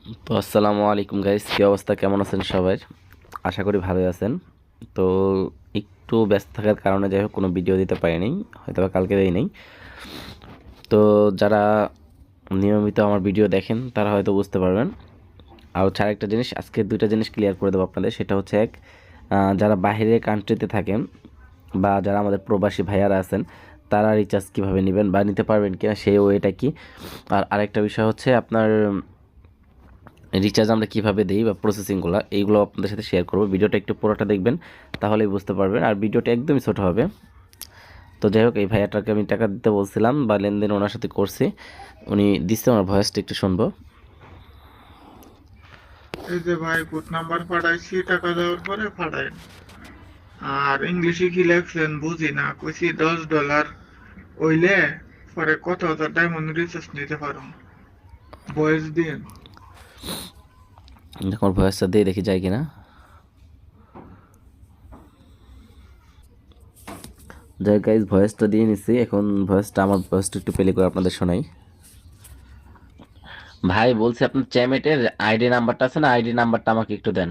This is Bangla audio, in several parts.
তো আসসালামু আলাইকুম গাইস, কী অবস্থা, কেমন আছেন সবাই? আশা করি ভালোই আছেন। তো একটু ব্যস্ত থাকার কারণে যাই হোক কোনো ভিডিও দিতে পারিনি, হয়তো বা কালকে দেই নাই। তো যারা নিয়মিত আমার ভিডিও দেখেন তারা হয়তো বুঝতে পারবেন। আর হচ্ছে আরেকটা জিনিস, আজকে দুইটা জিনিস ক্লিয়ার করে দেবো আপনাদের। সেটা হচ্ছে এক, যারা বাইরের কান্ট্রিতে থাকেন বা যারা আমাদের প্রবাসী ভাইয়ারা আছেন তারা রিচার্জ কীভাবে নেবেন বা নিতে পারবেন কিনা সেই ওয়েটা কি। আর আরেকটা বিষয় হচ্ছে আপনার রিচার্জ আমরা কীভাবে দিই বা প্রসেসিংগুলো, এইগুলো আপনাদের সাথে শেয়ার করবো। ভিডিওটা একটু পুরোটা দেখবেন, তাহলেই বুঝতে পারবেন। আর ভিডিওটা একদমই ছোটো হবে। তো যাই হোক, এই ভাইয়াটাকে আমি টাকা দিতে বলছিলাম বা লেনদেন ওনার সাথে করছি, উনি দিচ্ছে। ওনার ভয়েসটা একটু শুনবো। এই যে ভাই কোড নাম্বার পাঠাইছি টাকা দেওয়ার পরে পাঠাইন। আর ইংলিশে কি লেখছেন বুঝি না, কইছি $10 হইলে পরে কত হাজার ডায়মন্ড রিচার্জ নিতে পারো, ভয়েস দিন। দেখুন ওর ভয়েসটা দিয়ে দেখি যায় কিনা। যাই গাইজ, ভয়েসটা দিয়ে নিচ্ছি। এখন ভয়েসটা, আমার ভয়েসটা একটু প্লে করে আপনাদের শোনাই। ভাই বলছি, আপনার চ্যামেটের আইডি নাম্বারটা আছে না, আইডি নাম্বারটা আমাকে একটু দেন।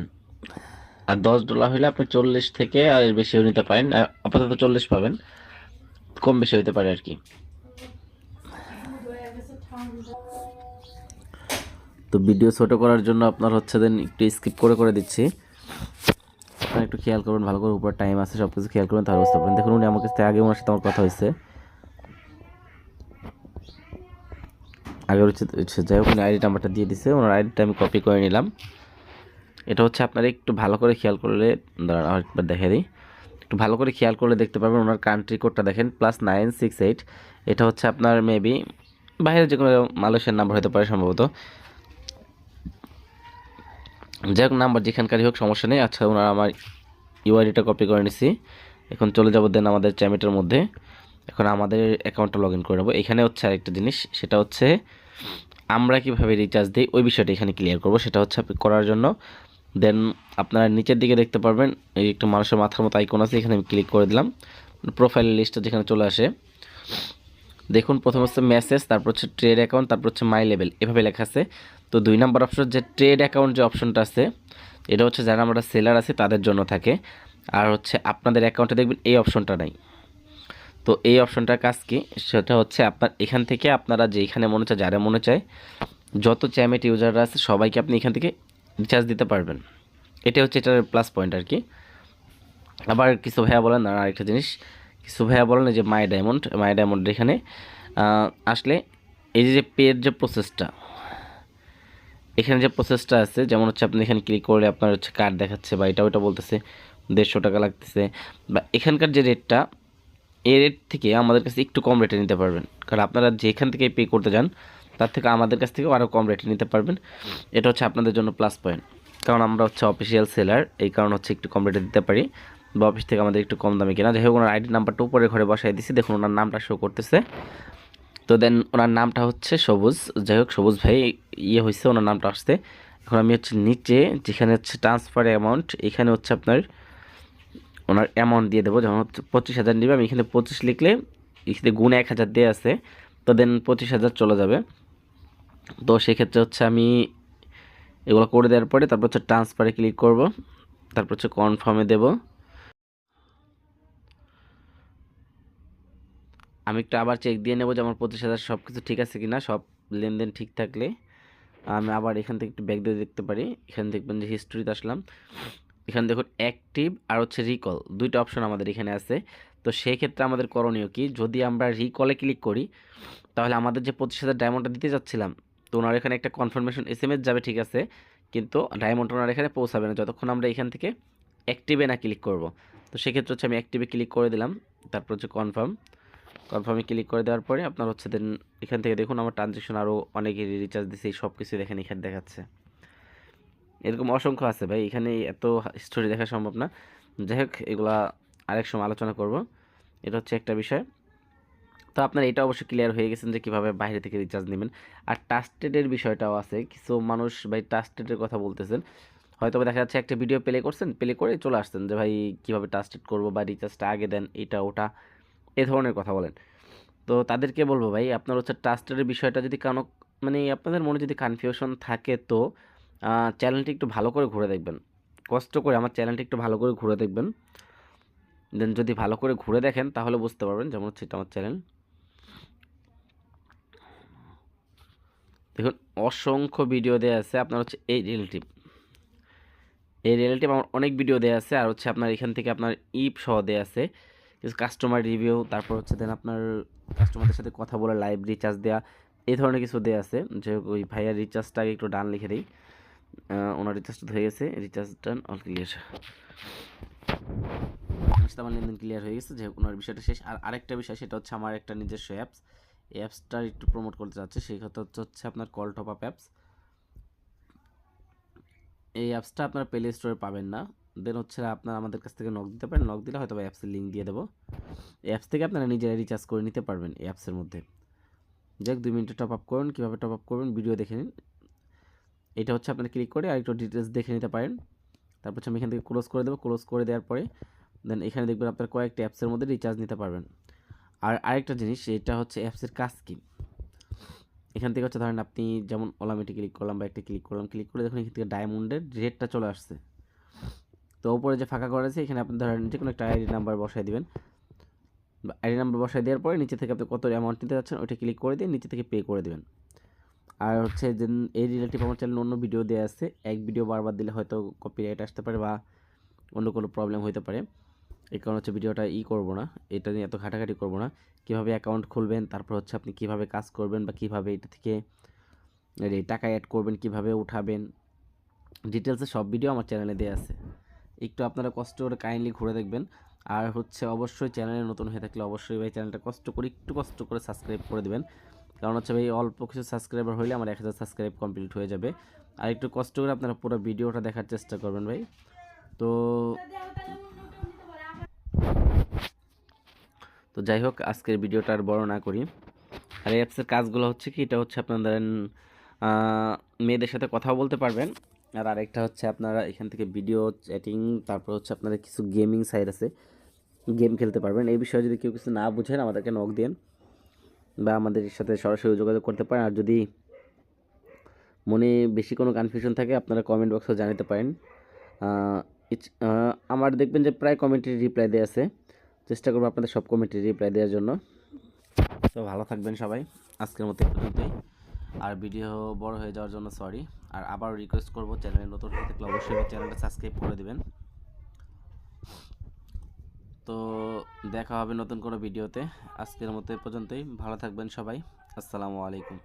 আর $10 হলে আপনি 40 থেকে আর বেশিও নিতে পারেন। আপাতত 40 পাবেন, কম বেশি হতে পারে আর কি। তো ভিডিও ছোট করার জন্য আপনার হচ্ছে দেন একটু স্কিপ করে করে দিচ্ছি। আপনারা একটু খেয়াল করবেন ভালো করে, উপর টাইম আছে, সব কিছু খেয়াল করবেন, তাহলে বুঝতে পারবেন। দেখুন উনি আমার কাছ থেকে আগে, ওনার সাথে আমার কথা হয়েছে আগে হচ্ছে। যাই হোক, উনি আইডি নাম্বারটা দিয়ে দিছে, ওনার আইডিটা আমি কপি করে নিলাম। এটা হচ্ছে আপনারা একটু ভালো করে খেয়াল করলে, দাঁড়ান আরেকবার দেখে দিই। একটু ভালো করে খেয়াল করলে দেখতে পারবেন ওনার কান্ট্রি কোডটা দেখেন, +968। এটা হচ্ছে আপনার মেবি বাইরের যে কোনো মালয়েশিয়ার নাম্বার হতে পারে সম্ভবত। যাই হোক, নাম্বার যেখানকারই হোক সমস্যা নেই। আচ্ছা, ওনার আমার ইউআইডিটা কপি করে নিছি। এখন চলে যাব দেন আমাদের চ্যামেটের মধ্যে। এখন আমাদের অ্যাকাউন্টটা লগ ইন করে নেবো। এখানে হচ্ছে আরেকটা জিনিস, সেটা হচ্ছে আমরা কীভাবে রিচার্জ দিই ওই বিষয়টা এখানে ক্লিয়ার করব। সেটা হচ্ছে আপনি করার জন্য দেন আপনারা নিচের দিকে দেখতে পারবেন এই একটু মানুষের মাথার মতো আইকন আছে, এখানে আমি ক্লিক করে দিলাম। প্রোফাইল লিস্টটা যেখানে চলে আসে, দেখুন প্রথম হচ্ছে মেসেজ, তারপর হচ্ছে ট্রেড অ্যাকাউন্ট, তারপর হচ্ছে মাই লেভেল, এভাবে লেখা আছে। তো 2 নম্বর অপশন যে ট্রেড অ্যাকাউন্ট যে অপশনটা আছে, এটা হচ্ছে যারা আমরা সেলার আছে তাদের জন্য থাকে। আর হচ্ছে আপনাদের অ্যাকাউন্টে দেখবেন এই অপশনটা নাই। তো এই অপশনটার কাজ কি, সেটা হচ্ছে আপনার এখান থেকে আপনারা যেখানে মনে চায়, যারা মনে চায়, যত চ্যামেট ইউজাররা আছে সবাইকে আপনি এখান থেকে রিচার্জ দিতে পারবেন। এটা হচ্ছে এটার প্লাস পয়েন্ট আর কি। আবার কিছু ভাইয়া বলেন, আর আরেকটা জিনিস, কিছু ভাইয়া বলেন যে মাই ডায়মন্ড এখানে আসলে এই যে পের যে প্রসেসটা, এখানে যে প্রসেসটা আছে, যেমন হচ্ছে আপনি এখানে ক্লিক করলে আপনার হচ্ছে কার্ড দেখাচ্ছে বা এটা ওটা বলতেছে 150 টাকা লাগতেছে, বা এখানকার যে রেটটা, এই রেট থেকে আমাদের কাছে একটু কম রেটে নিতে পারবেন। কারণ আপনারা যেখান থেকে পে করতে যান তার থেকে আমাদের কাছ থেকেও আরও কম রেটে নিতে পারবেন। এটা হচ্ছে আপনাদের জন্য প্লাস পয়েন্ট। কারণ আমরা হচ্ছে অফিসিয়াল সেলার, এই কারণ হচ্ছে একটু কম রেটে দিতে পারি, বা অফিস থেকে আমাদের একটু কম দামে কেনা। যাই হোক, ওনার আইডি নাম্বারটা উপরে ঘরে বসাই দিছি, দেখুন ওনার নামটা শো করতেছে। তো দেন ওনার নামটা হচ্ছে সবুজ। যাই হোক, সবুজ ভাই হয়েছে, ওনার নামটা আসছে। এখন আমি হচ্ছে নিচে যেখানে হচ্ছে ট্রান্সফার অ্যামাউন্ট, এখানে হচ্ছে আপনার ওনার অ্যামাউন্ট দিয়ে দেবো। যখন হচ্ছে 25,000 নেবে, আমি এখানে 25 লিখলে এখানে গুণ 1,000 দিয়ে আছে, তো দেন 25,000 চলে যাবে। তো সেক্ষেত্রে হচ্ছে আমি এগুলো করে দেওয়ার পরে তারপর হচ্ছে ট্রান্সফারে ক্লিক করব, তারপর হচ্ছে কনফার্মে দেব। আমি একটু আবার চেক দিয়ে নেব যে আমার 25,000 সব কিছু ঠিক আছে কিনা। সব লেনদেন ঠিক থাকলে আমি আবার এখান থেকে একটু ব্যাক দিয়ে দেখতে পারি। এখানে দেখবেন যে হিস্ট্রিতে আসলাম, এখানে দেখুন অ্যাক্টিভ আর হচ্ছে রিকল, দুইটা অপশন আমাদের এখানে আছে। তো সেই ক্ষেত্রে আমাদের করণীয় কি, যদি আমরা রিকলে ক্লিক করি তাহলে আমাদের যে 25,000 ডায়মন্ডটা দিতে যাচ্ছিলাম, তো ওনার এখানে একটা কনফার্মেশন এসএমএস যাবে, ঠিক আছে, কিন্তু ডায়মন্ড ওনার এখানে পৌঁছাবে না যতক্ষণ আমরা এখান থেকে অ্যাক্টিভে না ক্লিক করব। তো সেক্ষেত্রে হচ্ছে আমি অ্যাক্টিভে ক্লিক করে দিলাম, তারপর হচ্ছে কনফার্মে ক্লিক করে দেওয়ার পরে আপনার হচ্ছে দেন এখান থেকে দেখুন আমার ট্রানজ্যাকশন আরও অনেকে রিচার্জ দিচ্ছে, সব কিছু দেখেন এখানে দেখাচ্ছে। এরকম অসংখ্য আছে ভাই, এখানে এত স্টোরি দেখা সম্ভব না। যাই হোক, এগুলা আরেক সময় আলোচনা করব। এটা হচ্ছে একটা বিষয়। তো আপনার এটা অবশ্যই ক্লিয়ার হয়ে গেছেন যে কীভাবে বাইরে থেকে রিচার্জ নেবেন। আর ট্রাস্টেডের বিষয়টাও আছে, কিছু মানুষ ভাই ট্রাস্টেডের কথা বলতেছেন। হয়তো দেখা যাচ্ছে একটা ভিডিও প্লে করছেন, প্লে করে চলে আসছেন যে ভাই কীভাবে ট্রাস্টেড করবো বা রিচার্জটা আগে দেন, এটা ওটা এ ধরনের কথা বলেন। তো তাদেরকে বলবো ভাই, আপনার হচ্ছে ট্রাস্টেডের বিষয়টা যদি মানে আপনাদের মনে যদি কনফিউশন থাকে তো চ্যানেলটি একটু ভালো করে ঘুরে দেখবেন, কষ্ট করে আমার চ্যানেলটি একটু ভালো করে ঘুরে দেখবেন। দেন যদি ভালো করে ঘুরে দেখেন তাহলে বুঝতে পারবেন। যেমন হচ্ছে এটা আমার চ্যানেল, দেখুন অসংখ্য ভিডিও দেওয়া আছে। আপনার হচ্ছে এই রিলেটিভ আমার অনেক ভিডিও দেওয়া আছে। আর হচ্ছে আপনার এখান থেকে আপনার ইপ সহ দেওয়া আছে, কিছু কাস্টমার রিভিউ, তারপর হচ্ছে দেন আপনার কাস্টমারদের সাথে কথা বলে লাইভ রিচার্জ দেওয়া, এই ধরনের কিছু দেওয়া আছে। যে ওই ভাইয়ার রিচার্জটা আগে একটু ডান লিখে দিই। ওনার রিচার্জটা হয়ে গেছে, রিচার্জ ডান অল ক্লিয়ার, আমার লেনদেন ক্লিয়ার হয়ে গেছে। যে ওনার বিষয়টা শেষ। আর আরেকটা বিষয়, সেটা হচ্ছে আমার একটা নিজস্ব অ্যাপস, এই অ্যাপসটার একটু প্রমোট করতে চাচ্ছে। সেই কথা হচ্ছে আপনার কল টপ আপ অ্যাপস। এই অ্যাপসটা আপনার প্লে স্টোরে পাবেন না। দেন হচ্ছে আপনারা আমাদের কাছ থেকে নক দিতে পারেন, নক দিলে হয়তো অ্যাপসের লিঙ্ক দিয়ে দেবো। এই অ্যাপস থেকে আপনারা নিজেরা রিচার্জ করে নিতে পারবেন এই অ্যাপসের মধ্যে। যাক 2 মিনিটে টপ আপ করুন, কীভাবে টপ আপ করবেন ভিডিও দেখে নিন। এটা হচ্ছে আপনারা ক্লিক করে আর একটু ডিটেলস দেখে নিতে পারেন। তারপর হচ্ছে আমি এখান থেকে ক্লোজ করে দেবো। ক্লোজ করে দেওয়ার পরে দেন এখানে দেখবেন আপনার কয়েকটা অ্যাপসের মধ্যে রিচার্জ নিতে পারবেন। আর আরেকটা জিনিস, এটা হচ্ছে অ্যাপসের কাজ কি। এখান থেকে হচ্ছে ধরেন আপনি যেমন ওলামিটি ক্লিক করলাম বা একটা ক্লিক করলাম, ক্লিক করে দেখুন এখান থেকে ডায়মন্ডের রেটটা চলে আসছে। তো উপরে যে ফাঁকা করা আছে এখানে আপনি ধরেন যে কোনো একটা আইডি নাম্বার বসাই দিবেন। আইডি নাম্বার বসাই দেওয়ার পরে নিচে থেকে আপনি কত অ্যামাউন্ট নিতে যাচ্ছেন ওইটা ক্লিক করে দিয়ে নিচে থেকে পে করে দেবেন। আর হচ্ছে যে এই রিলেটিভ আমার চ্যানেলে অন্য ভিডিও দেওয়া আছে, এক ভিডিও বারবার দিলে হয়তো কপিরাইট আসতে পারে বা অন্য কোনো প্রবলেম হতে পারে। এই কারণে হচ্ছে ভিডিওটা করব না, এটা নিয়ে এত ঘাটাঘাটি করব না। কীভাবে অ্যাকাউন্ট খুলবেন, তারপর হচ্ছে আপনি কীভাবে কাজ করবেন বা কীভাবে এটা থেকে টাকা অ্যাড করবেন, কীভাবে উঠাবেন, ডিটেলসে সব ভিডিও আমার চ্যানেলে দেওয়া আছে। একটু আপনারা কষ্ট করে কাইন্ডলি ঘুরে দেখবেন। আর হচ্ছে অবশ্যই চ্যানেলে নতুন হয়ে থাকলে অবশ্যই ভাই চ্যানেলটা একটু কষ্ট করে সাবস্ক্রাইব করে দেবেন। কারণ হচ্ছে ভাই অল্প কিছু সাবস্ক্রাইবার হইলে আমার 1000 সাবস্ক্রাইব কমপ্লিট হয়ে যাবে। আর একটু কষ্ট করে আপনারা পুরো ভিডিওটা দেখার চেষ্টা করবেন ভাই। তো তো যাই হোক, আজকের ভিডিওটা আর বড় না করি। আর এই অ্যাপসের কাজগুলো হচ্ছে কি, এটা হচ্ছে আপনার ধরেন মেয়েদের সাথে কথাও বলতে পারবেন। আর আরেকটা হচ্ছে আপনারা এখান থেকে ভিডিও চ্যাটিং, তারপর হচ্ছে আপনাদের কিছু গেমিং সাইট আছে, গেম খেলতে পারবেন। এই বিষয়ে যদি কেউ কিছু না বুঝেন আমাদেরকে নক দেন বা আমাদের সাথে সরাসরি যোগাযোগ করতে পারেন। আর যদি মনে বেশি কোনো কনফিউশন থাকে আপনারা কমেন্ট বক্সে জানাতে পারেন। আমার দেখবেন যে প্রায় কমেন্টের রিপ্লাই দেওয়া আছে, চেষ্টা করবো আপনাদের সব কমেন্টের রিপ্লাই দেওয়ার জন্য। তো ভালো থাকবেন সবাই, আজকের মতো পর্যন্তই। আর ভিডিও বড় হয়ে যাওয়ার জন্য সরি। আর আবার রিকোয়েস্ট করবো, চ্যানেলে নতুন হয়ে থাকলে অবশ্যই চ্যানেলটা সাবস্ক্রাইব করে দেবেন। তো দেখা হবে নতুন কোনো ভিডিওতে। আজকের মতো পর্যন্তই, ভালো থাকবেন সবাই। আসসালামু আলাইকুম।